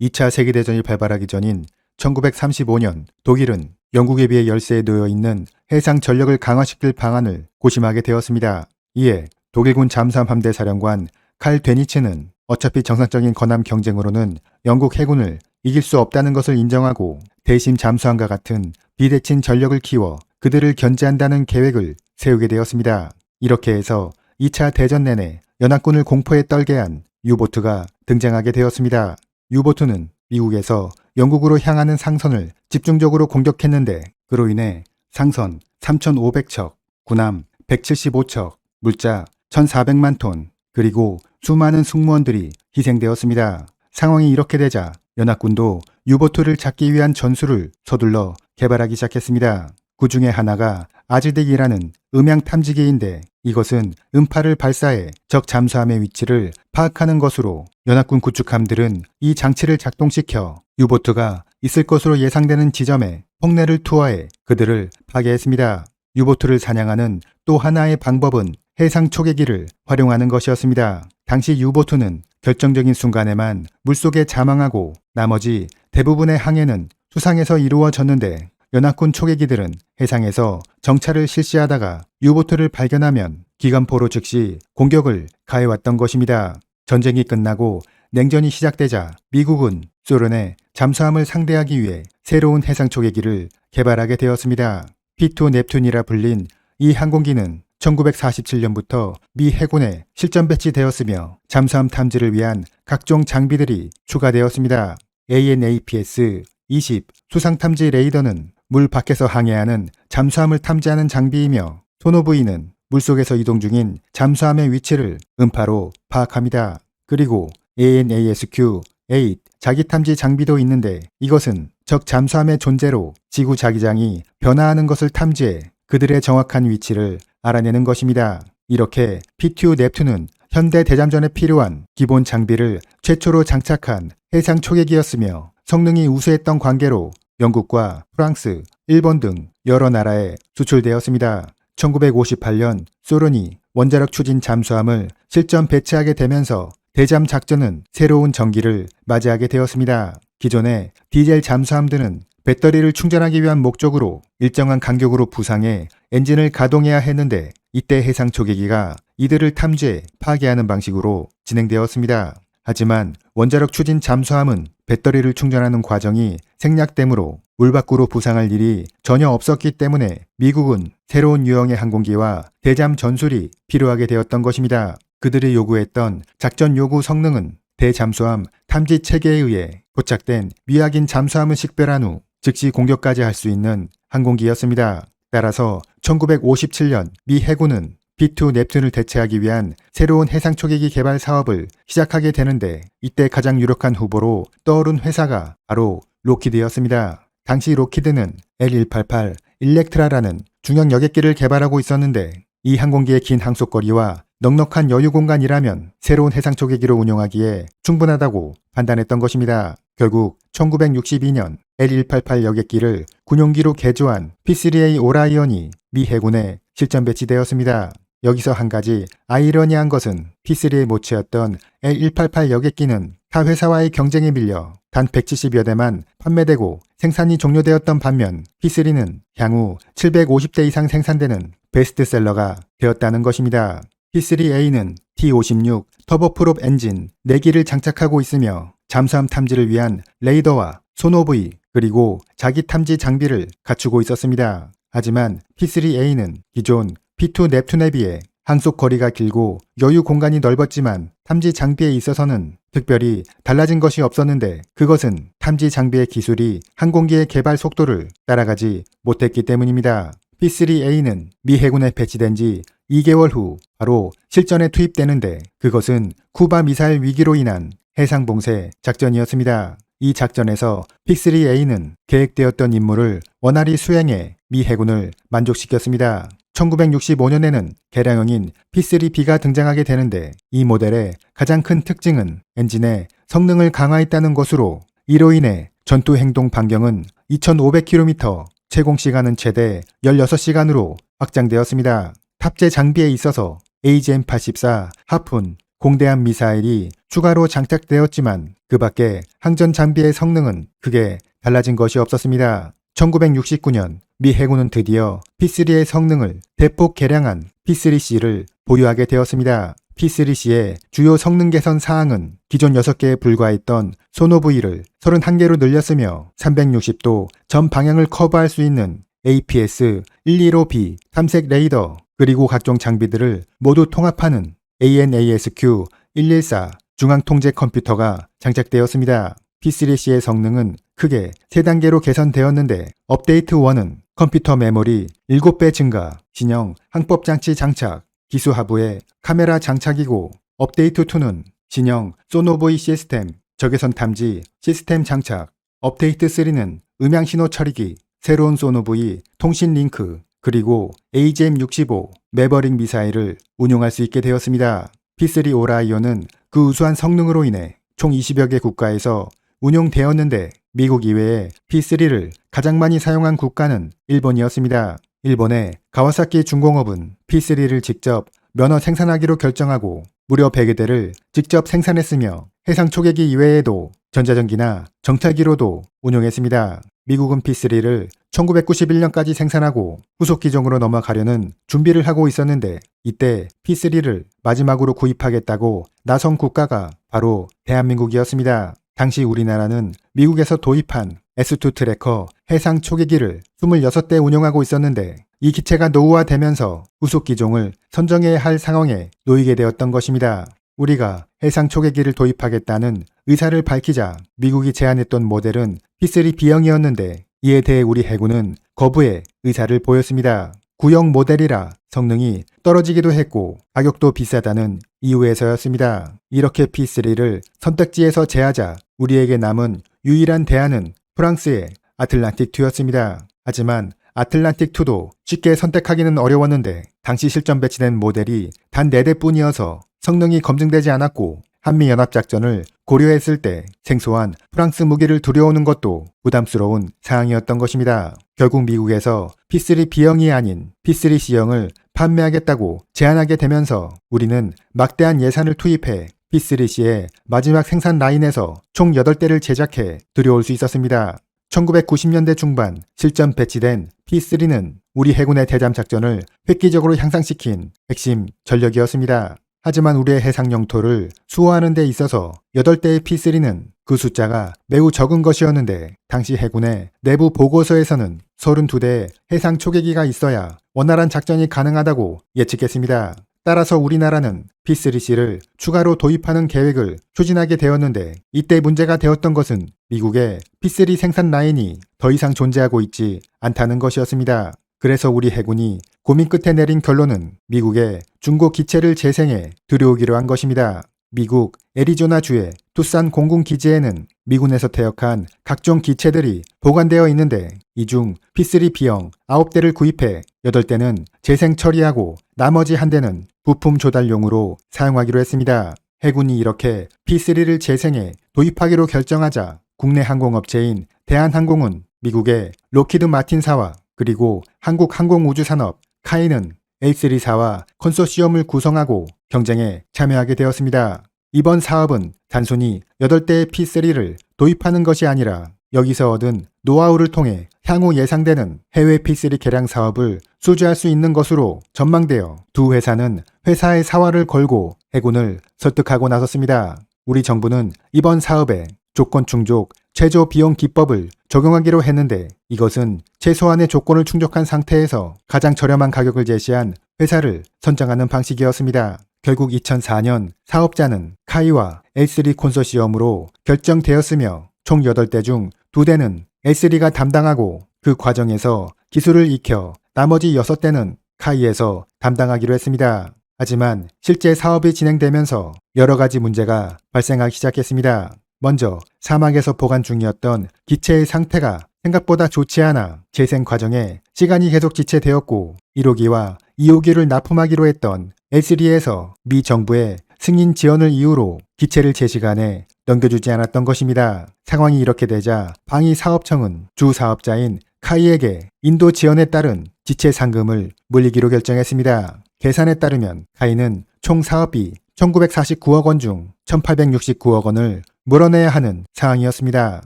2차 세계대전이 발발하기 전인 1935년 독일은 영국에 비해 열세에 놓여 있는 해상 전력을 강화시킬 방안을 고심하게 되었습니다. 이에 독일군 잠수함 함대 사령관 칼 데니츠는 어차피 정상적인 건함 경쟁으로는 영국 해군을 이길 수 없다는 것을 인정하고 대심 잠수함과 같은 비대칭 전력을 키워 그들을 견제한다는 계획을 세우게 되었습니다. 이렇게 해서 2차 대전 내내 연합군을 공포에 떨게 한 유보트가 등장하게 되었습니다. 유보트는 미국에서 영국으로 향하는 상선을 집중적으로 공격했는데 그로 인해 상선 3,500척, 군함 175척, 물자 1,400만 톤, 그리고 수많은 승무원들이 희생되었습니다. 상황이 이렇게 되자 연합군도 유보트를 잡기 위한 전술을 서둘러 개발하기 시작했습니다. 그 중에 하나가 아즈덱이라는 음향 탐지기인데 이것은 음파를 발사해 적 잠수함의 위치를 파악하는 것으로 연합군 구축함들은 이 장치를 작동시켜 유보트가 있을 것으로 예상되는 지점에 폭내를 투하해 그들을 파괴했습니다. 유보트를 사냥하는 또 하나의 방법은 해상 초계기를 활용하는 것이었습니다. 당시 유보트는 결정적인 순간에만 물속에 자망하고 나머지 대부분의 항해는 수상에서 이루어졌는데 연합군 초계기들은 해상에서 정찰을 실시하다가 유보트를 발견하면 기관포로 즉시 공격을 가해왔던 것입니다. 전쟁이 끝나고 냉전이 시작되자 미국은 소련의 잠수함을 상대하기 위해 새로운 해상 초계기를 개발하게 되었습니다. P2 넵튠이라 불린 이 항공기는 1947년부터 미 해군에 실전 배치되었으며 잠수함 탐지를 위한 각종 장비들이 추가되었습니다. ANAPS-20 수상탐지 레이더는 물 밖에서 항해하는 잠수함을 탐지하는 장비이며 소노브이는 물속에서 이동 중인 잠수함의 위치를 음파로 파악합니다. 그리고 ANASQ-8 자기탐지 장비도 있는데 이것은 적 잠수함의 존재로 지구 자기장이 변화하는 것을 탐지해 그들의 정확한 위치를 알아내는 것입니다. 이렇게 P2 넵튠은 현대 대잠전에 필요한 기본 장비를 최초로 장착한 해상 초계기였으며 성능이 우수했던 관계로 영국과 프랑스, 일본 등 여러 나라에 수출되었습니다. 1958년 소련이 원자력 추진 잠수함을 실전 배치하게 되면서 대잠 작전은 새로운 전기를 맞이하게 되었습니다. 기존의 디젤 잠수함들은 배터리를 충전하기 위한 목적으로 일정한 간격으로 부상해 엔진을 가동해야 했는데 이때 해상 초계기가 이들을 탐지해 파괴하는 방식으로 진행되었습니다. 하지만 원자력 추진 잠수함은 배터리를 충전하는 과정이 생략되므로 물 밖으로 부상할 일이 전혀 없었기 때문에 미국은 새로운 유형의 항공기와 대잠 전술이 필요하게 되었던 것입니다. 그들이 요구했던 작전 요구 성능은 대잠수함 탐지 체계에 의해 포착된 미확인 잠수함을 식별한 후 즉시 공격까지 할 수 있는 항공기였습니다. 따라서 1957년 미 해군은 P2 넵튠을 대체하기 위한 새로운 해상 초계기 개발 사업을 시작하게 되는데 이때 가장 유력한 후보로 떠오른 회사가 바로 록히드였습니다. 당시 록히드는 L188 일렉트라라는 중형 여객기를 개발하고 있었는데 이 항공기의 긴 항속거리와 넉넉한 여유 공간이라면 새로운 해상 초계기로 운용하기에 충분하다고 판단했던 것입니다. 결국 1962년 L188 여객기를 군용기로 개조한 P3A 오라이언이 미 해군에 실전 배치되었습니다. 여기서 한 가지 아이러니한 것은 P3의 모체였던 L188 여객기는 타 회사와의 경쟁에 밀려 단 170여 대만 판매되고 생산이 종료되었던 반면 P3는 향후 750대 이상 생산되는 베스트셀러가 되었다는 것입니다. P3A는 T56 터보프롭 엔진 4기를 장착하고 있으며 잠수함 탐지를 위한 레이더와 소노브이 그리고 자기 탐지 장비를 갖추고 있었습니다. 하지만 P3A는 기존 P2 넵튠에 비해 항속 거리가 길고 여유 공간이 넓었지만 탐지 장비에 있어서는 특별히 달라진 것이 없었는데 그것은 탐지 장비의 기술이 항공기의 개발 속도를 따라가지 못했기 때문입니다. P3A는 미 해군에 배치된 지 2개월 후 바로 실전에 투입되는데 그것은 쿠바 미사일 위기로 인한 해상봉쇄 작전이었습니다. 이 작전에서 P3A는 계획되었던 임무를 원활히 수행해 미 해군을 만족시켰습니다. 1965년에는 개량형인 P3B가 등장하게 되는데 이 모델의 가장 큰 특징은 엔진의 성능을 강화했다는 것으로 이로 인해 전투 행동 반경은 2500km, 채공 시간은 최대 16시간으로 확장되었습니다. 탑재 장비에 있어서 AGM-84 하푼, 공대함 미사일이 추가로 장착되었지만 그 밖에 항전 장비의 성능은 크게 달라진 것이 없었습니다. 1969년 미 해군은 드디어 P3의 성능을 대폭 개량한 P3C를 보유하게 되었습니다. P3C의 주요 성능 개선 사항은 기존 6개에 불과했던 소노브이를 31개로 늘렸으며 360도 전 방향을 커버할 수 있는 APS-115B 탐색 레이더 그리고 각종 장비들을 모두 통합하는 ANASQ-114 중앙통제 컴퓨터가 장착되었습니다. P3C의 성능은 크게 3단계로 개선되었는데 업데이트 1은 컴퓨터 메모리 7배 증가, 신형 항법장치 장착, 기수 하부에 카메라 장착이고 업데이트 2는 신형 소노브이 시스템, 적외선 탐지 시스템 장착, 업데이트 3는 음향 신호 처리기, 새로운 소노브이 통신 링크, 그리고 AGM-65 매버릭 미사일을 운용할 수 있게 되었습니다. P3 오라이온은 그 우수한 성능으로 인해 총 20여 개 국가에서 운용되었는데 미국 이외에 P3를 가장 많이 사용한 국가는 일본이었습니다. 일본의 가와사키 중공업은 P3를 직접 면허 생산하기로 결정하고 무려 100여 대를 직접 생산했으며 해상 초계기 이외에도 전자전기나 정찰기로도 운용했습니다. 미국은 P3를 1991년까지 생산하고 후속 기종으로 넘어가려는 준비를 하고 있었는데 이때 P3를 마지막으로 구입하겠다고 나선 국가가 바로 대한민국이었습니다. 당시 우리나라는 미국에서 도입한 S2 트래커 해상 초계기를 26대 운용하고 있었는데 이 기체가 노후화되면서 후속 기종을 선정해야 할 상황에 놓이게 되었던 것입니다. 우리가 해상 초계기를 도입하겠다는 의사를 밝히자 미국이 제안했던 모델은 P3 B형이었는데 이에 대해 우리 해군은 거부의 의사를 보였습니다. 구형 모델이라 성능이 떨어지기도 했고 가격도 비싸다는 이유에서였습니다. 이렇게 P3를 선택지에서 제하자 우리에게 남은 유일한 대안은 프랑스의 아틀란틱2였습니다. 하지만 아틀란틱2도 쉽게 선택하기는 어려웠는데 당시 실전 배치된 모델이 단 4대뿐이어서 성능이 검증되지 않았고 한미연합작전을 고려했을 때 생소한 프랑스 무기를 두려워하는 것도 부담스러운 사항이었던 것입니다. 결국 미국에서 P3 B형이 아닌 P3 C형을 판매하겠다고 제안하게 되면서 우리는 막대한 예산을 투입해 P3C의 마지막 생산 라인에서 총 8대를 제작해 들여올 수 있었습니다. 1990년대 중반 실전 배치된 P3는 우리 해군의 대잠 작전을 획기적으로 향상시킨 핵심 전력이었습니다. 하지만 우리의 해상 영토를 수호하는 데 있어서 8대의 P3는 그 숫자가 매우 적은 것이었는데 당시 해군의 내부 보고서에서는 32대의 해상 초계기가 있어야 원활한 작전이 가능하다고 예측했습니다. 따라서 우리나라는 P3C를 추가로 도입하는 계획을 추진하게 되었는데 이때 문제가 되었던 것은 미국의 P3 생산 라인이 더 이상 존재하고 있지 않다는 것이었습니다. 그래서 우리 해군이 고민 끝에 내린 결론은 미국의 중고 기체를 재생해 들여오기로 한 것입니다. 미국 애리조나주의 투싼 공군기지에는 미군에서 퇴역한 각종 기체들이 보관되어 있는데 이 중 P3 B형 9대를 구입해 8대는 재생 처리하고 나머지 1대는 부품 조달용으로 사용하기로 했습니다. 해군이 이렇게 P3를 재생해 도입하기로 결정하자 국내 항공업체인 대한항공은 미국의 로키드 마틴사와 그리고 한국항공우주산업 카이는 L3사와 컨소시엄을 구성하고 경쟁에 참여하게 되었습니다. 이번 사업은 단순히 8대의 P3를 도입하는 것이 아니라 여기서 얻은 노하우를 통해 향후 예상되는 해외 P3 개량 사업을 수주할 수 있는 것으로 전망되어 두 회사는 회사의 사활을 걸고 해군을 설득하고 나섰습니다. 우리 정부는 이번 사업에 조건 충족 최저 비용 기법을 적용하기로 했는데 이것은 최소한의 조건을 충족한 상태에서 가장 저렴한 가격을 제시한 회사를 선정하는 방식이었습니다. 결국 2004년 사업자는 카이와 L3 콘소시엄으로 결정되었으며 총 8대 중 2대는 L3가 담당하고 그 과정에서 기술을 익혀 나머지 6대는 카이에서 담당하기로 했습니다. 하지만 실제 사업이 진행되면서 여러 가지 문제가 발생하기 시작했습니다. 먼저 사막에서 보관 중이었던 기체의 상태가 생각보다 좋지 않아 재생 과정에 시간이 계속 지체되었고 1호기와 2호기를 납품하기로 했던 L3에서 미 정부의 승인 지원을 이유로 기체를 제 시간에 넘겨주지 않았던 것입니다. 상황이 이렇게 되자 방위 사업청은 주 사업자인 카이에게 인도 지원에 따른 지체 상금을 물리기로 결정했습니다. 계산에 따르면 카이는 총 사업비 1949억 원 중 1869억 원을 물어내야 하는 상황이었습니다.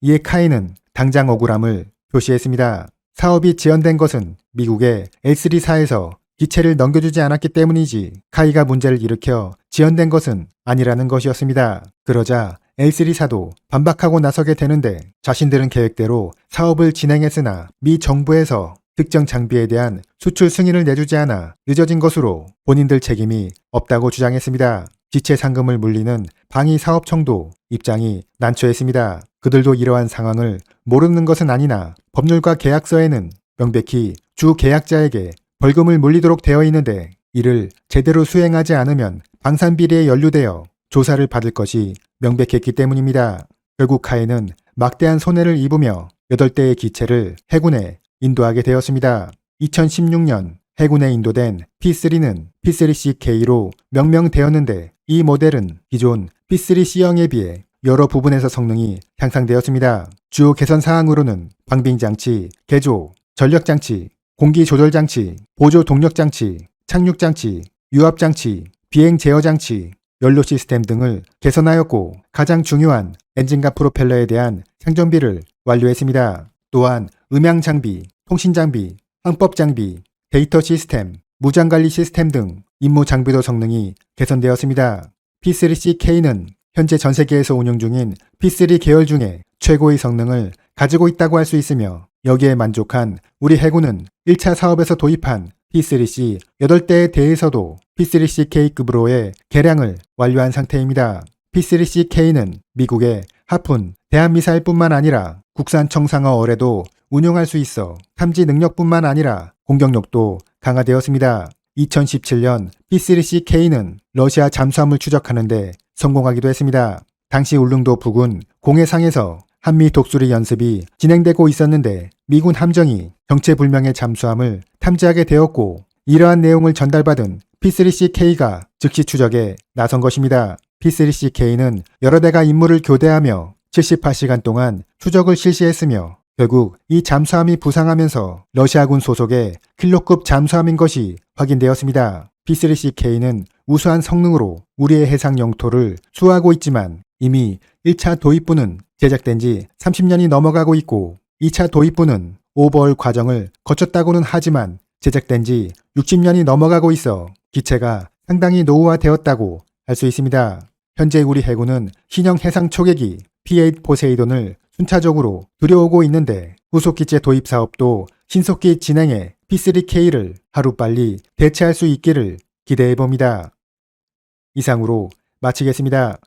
이에 카이는 당장 억울함을 표시했습니다. 사업이 지연된 것은 미국의 L3사에서 기체를 넘겨주지 않았기 때문이지 카이가 문제를 일으켜 지연된 것은 아니라는 것이었습니다. 그러자 L3사도 반박하고 나서게 되는데 자신들은 계획대로 사업을 진행했으나 미 정부에서 특정 장비에 대한 수출 승인을 내주지 않아 늦어진 것으로 본인들 책임이 없다고 주장했습니다. 기체 상금을 물리는 방위사업청도 입장이 난처했습니다. 그들도 이러한 상황을 모르는 것은 아니나 법률과 계약서에는 명백히 주 계약자에게 벌금을 물리도록 되어 있는데 이를 제대로 수행하지 않으면 방산비리에 연루되어 조사를 받을 것이 명백했기 때문입니다. 결국 카이는 막대한 손해를 입으며 8대의 기체를 해군에 인도하게 되었습니다. 2016년 해군에 인도된 P3는 P3CK로 명명되었는데 이 모델은 기존 P3C형에 비해 여러 부분에서 성능이 향상되었습니다. 주요 개선 사항으로는 방빙장치, 개조, 전력장치, 공기조절장치, 보조동력장치, 착륙장치, 유압장치, 비행제어장치, 연료 시스템 등을 개선하였고 가장 중요한 엔진과 프로펠러에 대한 생존비를 완료했습니다. 또한 음향장비, 통신장비, 항법장비, 데이터 시스템, 무장관리 시스템 등 임무 장비도 성능이 개선되었습니다. P3CK는 현재 전 세계에서 운용 중인 P3 계열 중에 최고의 성능을 가지고 있다고 할 수 있으며 여기에 만족한 우리 해군은 1차 사업에서 도입한 P3C 8대에 대해서도 P3CK급으로의 개량을 완료한 상태입니다. P3CK는 미국의 하푼, 대한미사일뿐만 아니라 국산 청상어 어뢰도 운용할 수 있어 탐지 능력뿐만 아니라 공격력도 강화되었습니다. 2017년 P3CK는 러시아 잠수함을 추적하는데 성공하기도 했습니다. 당시 울릉도 부근 공해상에서 한미 독수리 연습이 진행되고 있었는데 미군 함정이 정체불명의 잠수함을 탐지하게 되었고 이러한 내용을 전달받은 P3CK가 즉시 추적에 나선 것입니다. P3CK는 여러 대가 임무를 교대하며 78시간 동안 추적을 실시했으며 결국 이 잠수함이 부상하면서 러시아군 소속의 킬로급 잠수함인 것이 확인되었습니다. P3CK는 우수한 성능으로 우리의 해상 영토를 수호하고 있지만 이미 1차 도입부는 제작된 지 30년이 넘어가고 있고 2차 도입부는 오버홀 과정을 거쳤다고는 하지만 제작된 지 60년이 넘어가고 있어 기체가 상당히 노후화되었다고 할 수 있습니다. 현재 우리 해군은 신형 해상 초계기 P8 포세이돈을 순차적으로 들여오고 있는데 후속기체 도입 사업도 신속히 진행해 P3K를 하루빨리 대체할 수 있기를 기대해봅니다. 이상으로 마치겠습니다.